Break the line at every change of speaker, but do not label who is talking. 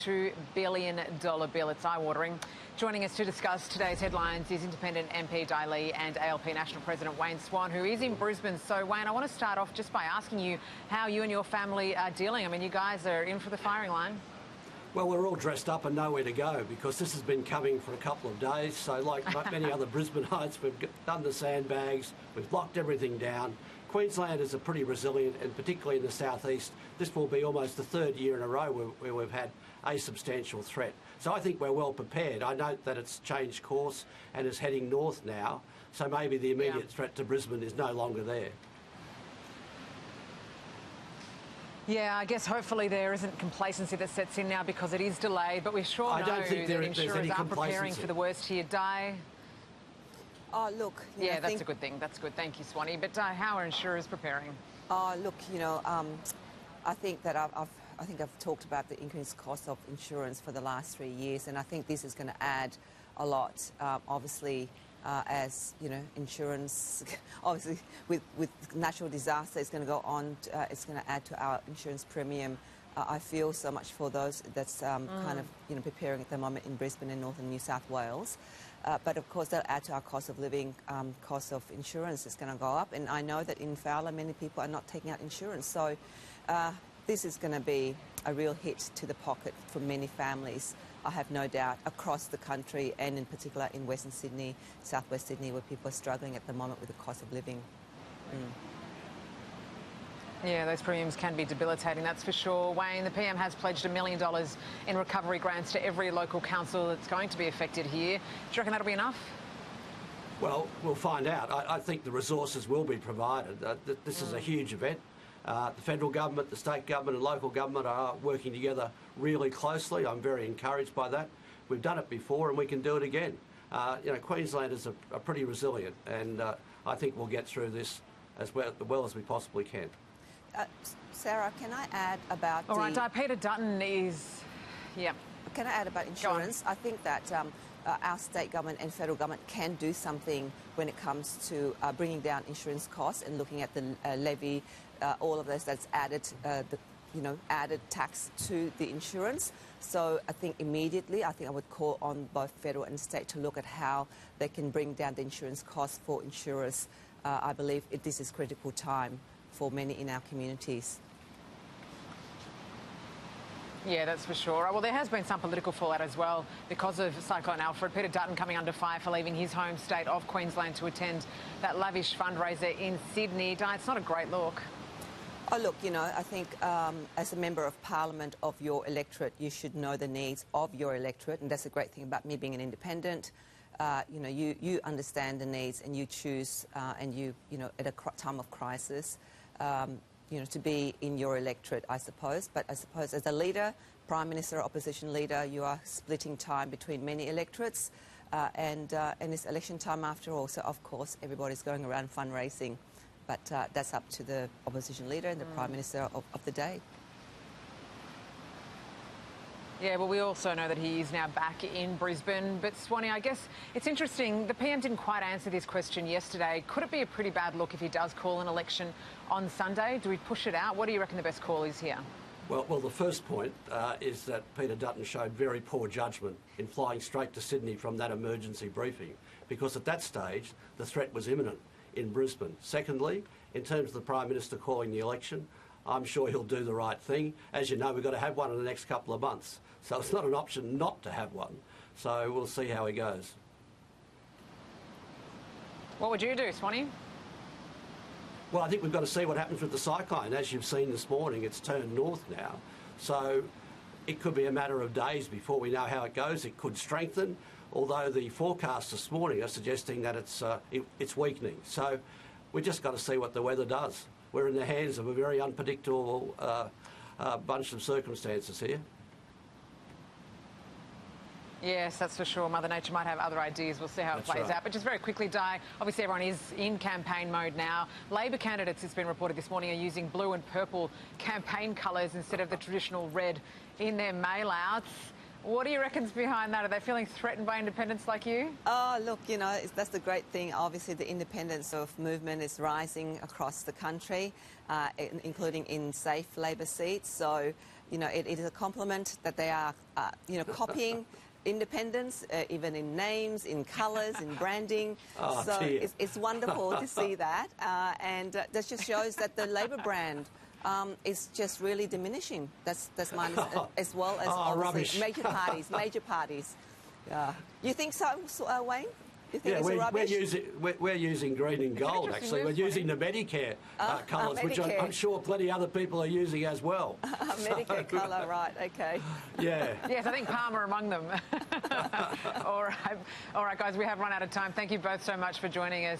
$2 billion bill. It's eye-watering. Joining us to discuss today's headlines is Independent MP Dai Le and ALP National President Wayne Swan, who is in Brisbane. So, Wayne, I want to start off just by asking you how you and your family are dealing. I mean, you guys are in for the firing line.
Well, we're all dressed up and nowhere to go because this has been coming for a couple of days. So like many other Brisbaneites, we've done the sandbags, we've locked everything down. Queenslanders are pretty resilient, and particularly in the southeast, this will be almost the third year in a row where we've had a substantial threat. So I think we're well prepared. I note that it's changed course and is heading north now, so maybe the immediate threat to Brisbane is no longer there.
Yeah, I guess hopefully there isn't complacency that sets in now because it is delayed, but we sure know that insurers are preparing for the worst here. Di?
Oh, look.
Yeah, that's a good thing. That's good. Thank you, Swanee. But how are insurers preparing?
Oh, look, I think that I've talked about the increased cost of insurance for the last 3 years, and I think this is going to add a lot. Obviously, as insurance, obviously with natural disaster, it's going to go on. It's going to add to our insurance premium. I feel so much for those that's kind of preparing at the moment in Brisbane and northern New South Wales. But of course, they'll add to our cost of living, cost of insurance is going to go up. And I know that in Fowler, many people are not taking out insurance. So this is going to be a real hit to the pocket for many families, I have no doubt, across the country and in particular in Western Sydney, Southwest Sydney, where people are struggling at the moment with the cost of living.
Yeah, those premiums can be debilitating, that's for sure. Wayne, the PM has pledged $1 million in recovery grants to every local council that's going to be affected here. Do you reckon that'll be enough?
Well, we'll find out. I think the resources will be provided. This is a huge event. The federal government, the state government and local government are working together really closely. I'm very encouraged by that. We've done it before and we can do it again. Queenslanders are pretty resilient, and I think we'll get through this as well as we possibly can.
Sarah, can I add about
All right, Peter Dutton is... Yeah.
Can I add about insurance? I think that our state government and federal government can do something when it comes to bringing down insurance costs and looking at the levy, all of this that's added, added tax to the insurance. So I think immediately, I would call on both federal and state to look at how they can bring down the insurance costs for insurers. I believe this is critical time for many in our communities.
Yeah, that's for sure. Well, there has been some political fallout as well because of Cyclone Alfred. Peter Dutton coming under fire for leaving his home state of Queensland to attend that lavish fundraiser in Sydney. Di, it's not a great look.
Oh, look, I think as a member of parliament of your electorate, you should know the needs of your electorate, and that's a great thing about me being an independent. You understand the needs and you choose, at a time of crisis, to be in your electorate, I suppose. But I suppose as a leader, Prime Minister, opposition leader, you are splitting time between many electorates, and it's election time after all. So, of course, everybody's going around fundraising. But that's up to the opposition leader and the Prime Minister of the day.
Yeah, well, we also know that he is now back in Brisbane. But, Swanee, I guess it's interesting. The PM didn't quite answer this question yesterday. Could it be a pretty bad look if he does call an election on Sunday? Do we push it out? What do you reckon the best call is here?
Well, the first point is that Peter Dutton showed very poor judgment in flying straight to Sydney from that emergency briefing, because at that stage the threat was imminent in Brisbane. Secondly, in terms of the Prime Minister calling the election, I'm sure he'll do the right thing. As you know, we've got to have one in the next couple of months. So it's not an option not to have one. So we'll see how he goes.
What would you do, Swanee?
Well, I think we've got to see what happens with the cyclone. As you've seen this morning, it's turned north now. So it could be a matter of days before we know how it goes. It could strengthen, although the forecasts this morning are suggesting that it's weakening. So we've just got to see what the weather does. We're in the hands of a very unpredictable bunch of circumstances here.
Yes, that's for sure. Mother Nature might have other ideas. We'll see how it plays out. But just very quickly, Di, obviously everyone is in campaign mode now. Labor candidates, it's been reported this morning, are using blue and purple campaign colours instead of the traditional red in their mail-outs. What do you reckon's behind that? Are they feeling threatened by independence like you?
Oh, look, you know, that's the great thing. Obviously, the independence of movement is rising across the country, including in safe Labor seats. So, you know, it is a compliment that they are, you know, copying independence, even in names, in colours, in branding.
Oh,
so
dear.
it's wonderful to see that. And that just shows that the Labor brand is just really diminishing. That's mine, as well as obviously
rubbish.
major parties. Yeah. You think so, Wayne? You think
Yeah,
it's rubbish?
we're using green and gold,
interesting
actually. We're
move,
using the Medicare colours, which
Medicare.
I'm sure plenty other people are using as well.
Medicare colour, right, okay.
Yeah.
Yes, I think Palmer among them. All right, guys, we have run out of time. Thank you both so much for joining us.